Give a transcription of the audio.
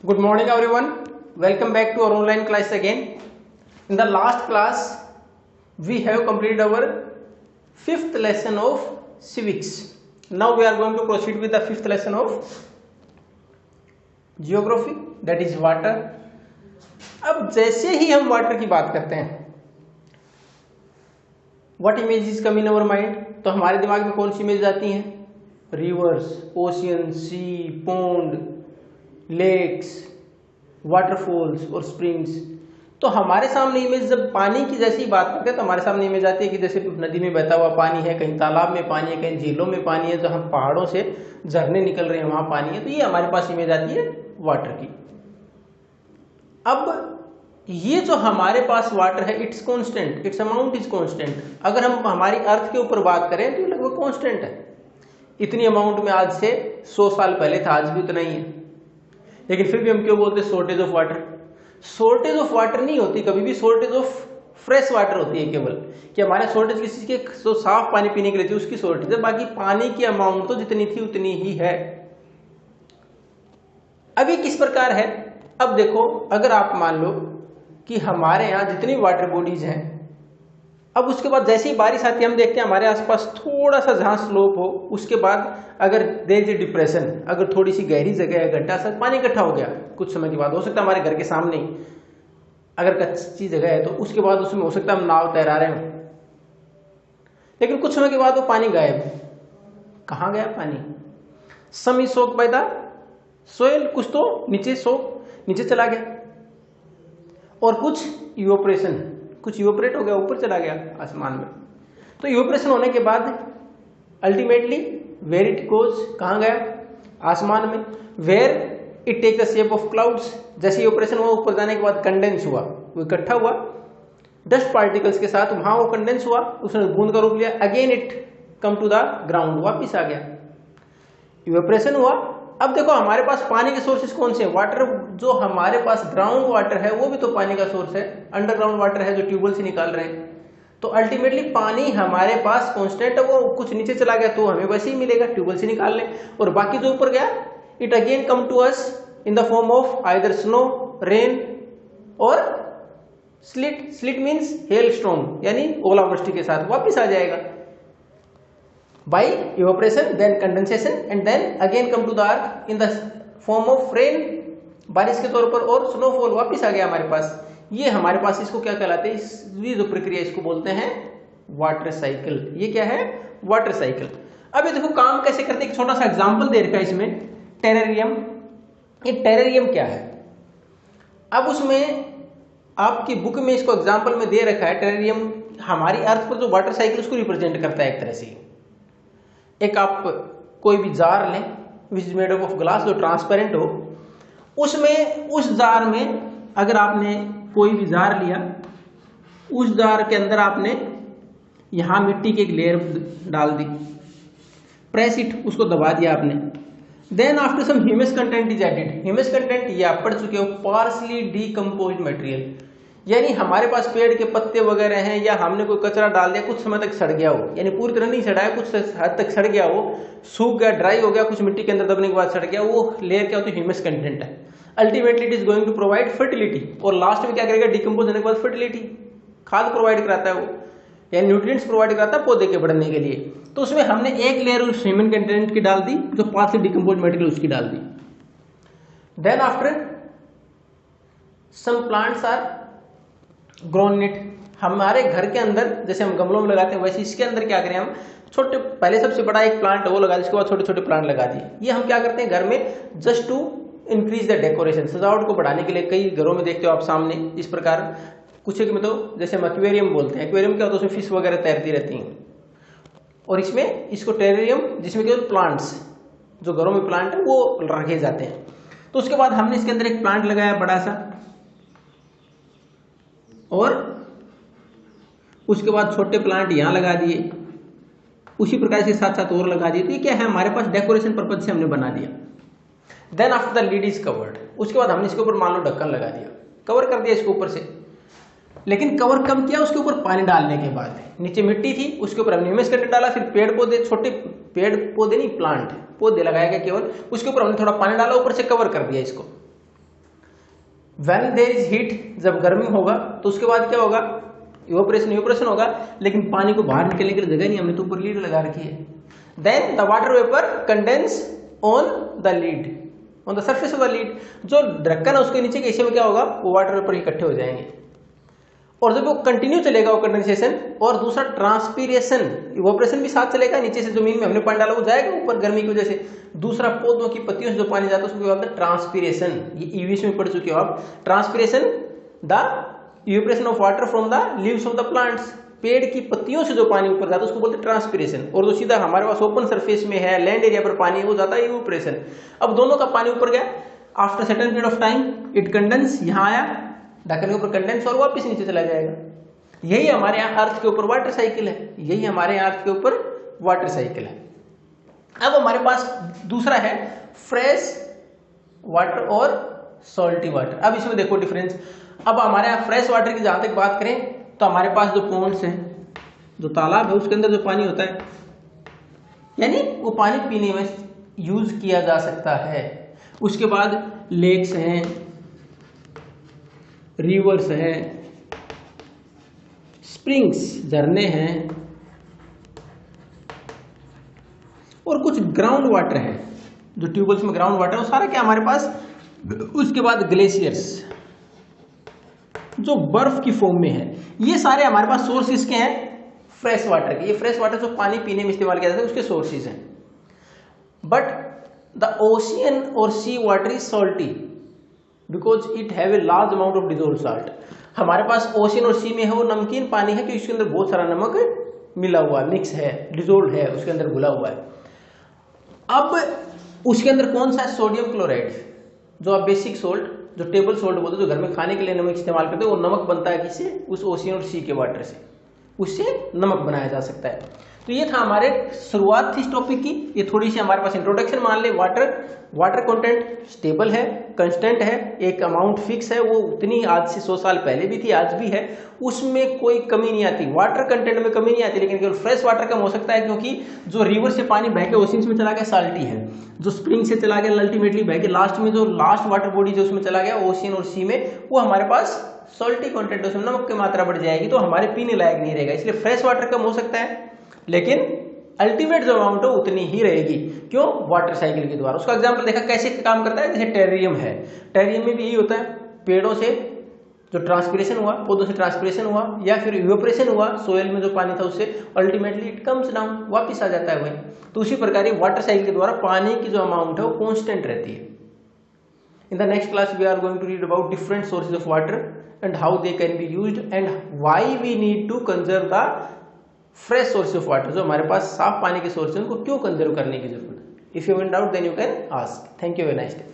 Good morning everyone. Welcome back to our online class again. In the last class we have completed our fifth lesson of civics. Now we are going to proceed with the fifth lesson of geography, that is water. अब जैसे ही हम water की बात करते हैं, what images come in our mind, तो हमारे दिमाग में कौन सी इमेज आती हैं? रिवर्स, ओशियन, सी, पॉन्ड, लेक्स, वाटरफॉल्स और स्प्रिंग्स। तो हमारे सामने इमेज जब पानी की जैसी बात करते हैं तो हमारे सामने इमेज आती है कि जैसे नदी में बहता हुआ पानी है, कहीं तालाब में पानी है, कहीं झीलों में पानी है, जहाँ पहाड़ों से झरने निकल रहे हैं वहां पानी है। तो ये हमारे पास इमेज आती है वाटर की। अब ये जो हमारे पास वाटर है, it's constant, it's amount is constant. अगर हम हमारी अर्थ के ऊपर बात करें तो ये लगभग कांस्टेंट है। इतनी अमाउंट में आज से 100 साल पहले था, आज भी उतना ही है। लेकिन फिर भी हम क्यों बोलते हैं shortage of water? Shortage of water नहीं होती कभी भी, शॉर्टेज ऑफ फ्रेश वाटर होती है केवल, कि हमारे शॉर्टेज किसी के जो साफ पानी पीने के लिए थी उसकी शॉर्टेज है, बाकी पानी की अमाउंट तो जितनी थी उतनी ही है। अभी किस प्रकार है? अब देखो, अगर आप मान लो कि हमारे यहाँ जितनी वाटर बॉडीज हैं, अब उसके बाद जैसे ही बारिश आती है हम देखते हैं हमारे आसपास थोड़ा सा जहां स्लोप हो, उसके बाद अगर देयर इज डिप्रेशन, अगर थोड़ी सी गहरी जगह है, गड्ढा सा, पानी इकट्ठा हो गया कुछ समय के बाद, हो सकता है हमारे घर के सामने ही अगर कच्ची जगह है तो उसके बाद उसमें हो सकता है हम नाव तैरा रहे हो, लेकिन कुछ समय के बाद वो पानी गायब। कहाँ गया पानी? सम is soaked by the soil, कुछ तो नीचे चला गया, और कुछ इवोपरेशन, कुछ इवोपरेट हो गया, ऊपर चला गया आसमान में। तो इवोपरेशन होने के बाद अल्टीमेटली वेयर इट गोज, कहाँ गया? आसमान में। Where it take the shape of clouds, जैसे इवोपरेशन हुआ ऊपर जाने के बाद कंडेंस हुआ, वो इकट्ठा हुआ डस्ट पार्टिकल्स के साथ, वहां वो कंडेंस हुआ, उसने बूंद का रूप लिया, again it come to the ground, वापिस आ गया। इवोपरेशन हुआ। अब देखो हमारे पास पानी के सोर्सेस कौन से हैं? वाटर जो हमारे पास ग्राउंड वाटर है वो भी तो पानी का सोर्स है, अंडरग्राउंड वाटर है जो ट्यूबवेल से निकाल रहे हैं। तो अल्टीमेटली पानी हमारे पास कांस्टेंट है, वो कुछ नीचे चला गया तो हमें वैसे ही मिलेगा, ट्यूबवेल से निकाल लें, और बाकी जो ऊपर गया it again come to us in the form of either snow, rain और sleet. Sleet means hail storm, यानी ओलावृष्टि के साथ वापिस आ जाएगा। by evaporation, then condensation and then again come to the earth in the form of rain, बारिश के तौर पर, और स्नोफॉल वापिस आ गया हमारे पास। ये हमारे पास इसको क्या कहलाते हैं? ये जो प्रक्रिया इसको बोलते हैं वाटर साइकिल। ये क्या है? Water cycle. अब ये देखो काम कैसे करते हैं, एक छोटा सा एग्जांपल दे रखा है इसमें, टेरेरियम। ये टेरेरियम क्या है? अब उसमें आपकी बुक में इसको एग्जाम्पल में दे रखा है, टेरेरियम हमारी अर्थ पर जो वाटर साइकिल उसको रिप्रेजेंट करता है एक तरह से। एक आप कोई भी जार लें which is made of glass, जो ट्रांसपेरेंट हो, उसमें उस जार में अगर आपने कोई भी जार लिया, उस जार के अंदर आपने यहां मिट्टी की एक लेयर डाल दी, प्रेस इट, उसको दबा दिया आपने। Then after some humus content is added. Humus content ये आप पढ़ चुके हो, पार्शली डीकम्पोज्ड मटेरियल, यानी हमारे पास पेड़ के पत्ते वगैरह हैं या हमने कोई कचरा डाल दिया, कुछ समय तक सड़ गया हो, यानी पूरी तरह नहीं सड़ा है, कुछ हद तक सड़ गया हो, सूख गया, ड्राई हो गया, कुछ मिट्टी के अंदर दबने के बाद सड़ गया, वो लेयर क्या होती है? ह्यूमस कंटेंट है। Ultimately it is going to provide fertility, और लास्ट में क्या करेगा? डिकम्पोज होने के बाद फर्टिलिटी, खाद प्रोवाइड कराता है वो, यानी न्यूट्रिएंट्स प्रोवाइड कराता है पौधे के बढ़ने के लिए। तो उसमें हमने एक लेयर उस ह्यूमन कंटेंट की डाल दी, जो पार्शली डिकम्पोज मटेरियल उसकी डाल दी। Then after some plants are grown it. हमारे घर के अंदर जैसे हम गमलों में लगाते हैं, वैसे इसके अंदर क्या करें हम? छोटे, पहले सबसे बड़ा एक प्लांट वो लगा दिया, उसके बाद छोटे छोटे प्लांट लगा दिए। ये हम क्या करते हैं घर में? Just to increase the decoration, सजावट को बढ़ाने के लिए। कई घरों में देखते हो आप सामने इस प्रकार, कुछ एक में तो जैसे हम एक्वेरियम बोलते हैं, एक्वेरियम क्या होता है? उसमें फिश वगैरह तैरती रहती हैं, और इसमें इसको टेरेरियम, जिसमें केवल प्लांट्स, जो घरों में प्लांट है वो रखे जाते हैं। तो उसके बाद हमने इसके अंदर एक प्लांट लगाया बड़ा सा, और उसके बाद छोटे प्लांट यहां लगा दिए, उसी प्रकार से साथ साथ और लगा दिए। तो ये क्या है? हमारे पास डेकोरेशन पर्पज से हमने बना दिया। Then after the lid is covered, उसके बाद हमने इसके ऊपर मान लो ढक्कन लगा दिया, कवर कर दिया इसके ऊपर से। लेकिन कवर कम किया उसके ऊपर पानी डालने के बाद, नीचे मिट्टी थी, उसके ऊपर हमने ह्यूमस कंटेंट डाला, फिर पेड़ पौधे, छोटे पेड़ पौधे नहीं, प्लांट पौधे लगाए गए केवल, उसके ऊपर हमने थोड़ा पानी डाला, ऊपर से कवर कर दिया इसको। व्हेन देयर इज हीट, जब गर्मी होगा तो उसके बाद क्या होगा, इवेपोरेशन होगा, लेकिन पानी को बाहर निकलने के लिए जगह नहीं, हमने तो ऊपर लीड लगा रखी है। Then the water vapour condense on the lid, on the surface of the lid, जो ढक्कन है उसके नीचे के हिस्से में क्या होगा, वो वाटर वेपर इकट्ठे हो जाएंगे। और जब वो कंटिन्यू चलेगा वो कंडेंसेशन, और दूसरा ट्रांसपीरेशन, इवेपोरेशन भी साथ चलेगा, नीचे से जमीन में हमने पानी डाला वो जाएगा ऊपर गर्मी की वजह से। दूसरा पौधों की पत्तियों से जो पानी जाता है उसको क्या बोलते हैं, ट्रांसपीरेशन। ये इंग्लिश में पढ़ चुके हो आप। Transpiration the evaporation of water from the leaves of the plants, पेड़ की पत्तियों से जो पानी ऊपर जाता है उसको बोलते हैं ट्रांसपीरेशन। और जो सीधा हमारे पास ओपन सरफेस में है, लैंड एरिया पर पानी है, वो जाता है इवेपोरेशन। अब दोनों का पानी ऊपर गया, after certain period of time it condense, यहाँ आया ढक्कन के ऊपर कंडेंस और वापस नीचे चला जाएगा। यही हमारे यहाँ अर्थ के ऊपर वाटर साइकिल है, यही हमारे यहाँ अर्थ के ऊपर वाटर साइकिल है। अब हमारे पास दूसरा है फ्रेश वाटर और सॉल्टी वाटर। अब इसमें देखो डिफरेंस। अब हमारे यहाँ फ्रेश वाटर की जहां तक बात करें तो हमारे पास जो पॉन्ड्स हैं, जो तालाब है, उसके अंदर जो पानी होता है, यानी वो पानी पीने में यूज किया जा सकता है। उसके बाद लेक्स हैं, रिवर्स हैं, स्प्रिंग्स झरने हैं, और कुछ ग्राउंड वाटर है, जो ट्यूबवेल्स में ग्राउंड वाटर है, वो सारा क्या हमारे पास। उसके बाद ग्लेशियर्स, जो बर्फ की फॉर्म में है। ये सारे हमारे पास सोर्सेज के हैं फ्रेश वाटर के। ये फ्रेश वाटर जो पानी पीने में इस्तेमाल किया जाता है उसके सोर्सेज हैं। बट द ओशियन और sea water is salty because it have a large amount of dissolve salt. हमारे पास ओशियन और सी में है वो नमकीन पानी है कि उसके अंदर बहुत सारा नमक मिला हुआ है, मिक्स है, डिजोल्व है, उसके अंदर घुला हुआ है। अब उसके अंदर कौन सा है, सोडियम क्लोराइड, जो आप बेसिक सोल्ट, जो टेबल सोल्ट बोलते हैं, जो घर में खाने के लिए नमक इस्तेमाल करते हैं, वो नमक बनता है किससे, उस ओशियन और सी के वाटर से, उससे नमक बनाया जा सकता है। तो ये था हमारे शुरुआत थी इस टॉपिक की। ये थोड़ी सी हमारे पास इंट्रोडक्शन मान ले। वाटर कंटेंट स्टेबल है, कांस्टेंट है, एक अमाउंट फिक्स है, वो उतनी आज से 100 साल पहले भी थी, आज भी है, उसमें कोई कमी नहीं आती। वाटर कंटेंट में कमी नहीं आती, लेकिन केवल फ्रेश वाटर कम हो सकता है, क्योंकि जो रिवर से पानी बह के ओशियंस में चला गया साल्टी है, जो स्प्रिंग से चला गया अल्टीमेटली बह के लास्ट में जो लास्ट वाटर बॉडी जो उसमें चला गया ओशियन और सी में, वो हमारे पास सॉल्टी कंटेंट, उसमें नमक की मात्रा बढ़ जाएगी, तो हमारे पीने लायक नहीं रहेगा। इसलिए फ्रेश वाटर कम हो सकता है, लेकिन अल्टीमेट जो अमाउंट है उतनी ही रहेगी। क्यों, वाटर साइकिल के द्वारा। उसका एग्जांपल देखा कैसे काम करता है, जैसे टेरियम है, टेरियम में भी यही होता है, पेड़ों से जो ट्रांसपिरेशन हुआ, पौधों से ट्रांसपिरेशन हुआ, या फिर इवेपोरेशन हुआ सोयल में जो पानी था उससे, अल्टीमेटली इट कम्स डाउन, वापिस आ जाता है वही। तो उसी प्रकार वाटर साइकिल के द्वारा पानी की जो अमाउंट है वो कॉन्स्टेंट रहती है। In the next class we are going to read about different sources of water and how they can be used and why we need to conserve the fresh sources of water। जो हमारे पास साफ पानी के source है उनको क्यों conserve करने की जरूरत है। If you have any doubt then you can ask। Thank you, have a nice day।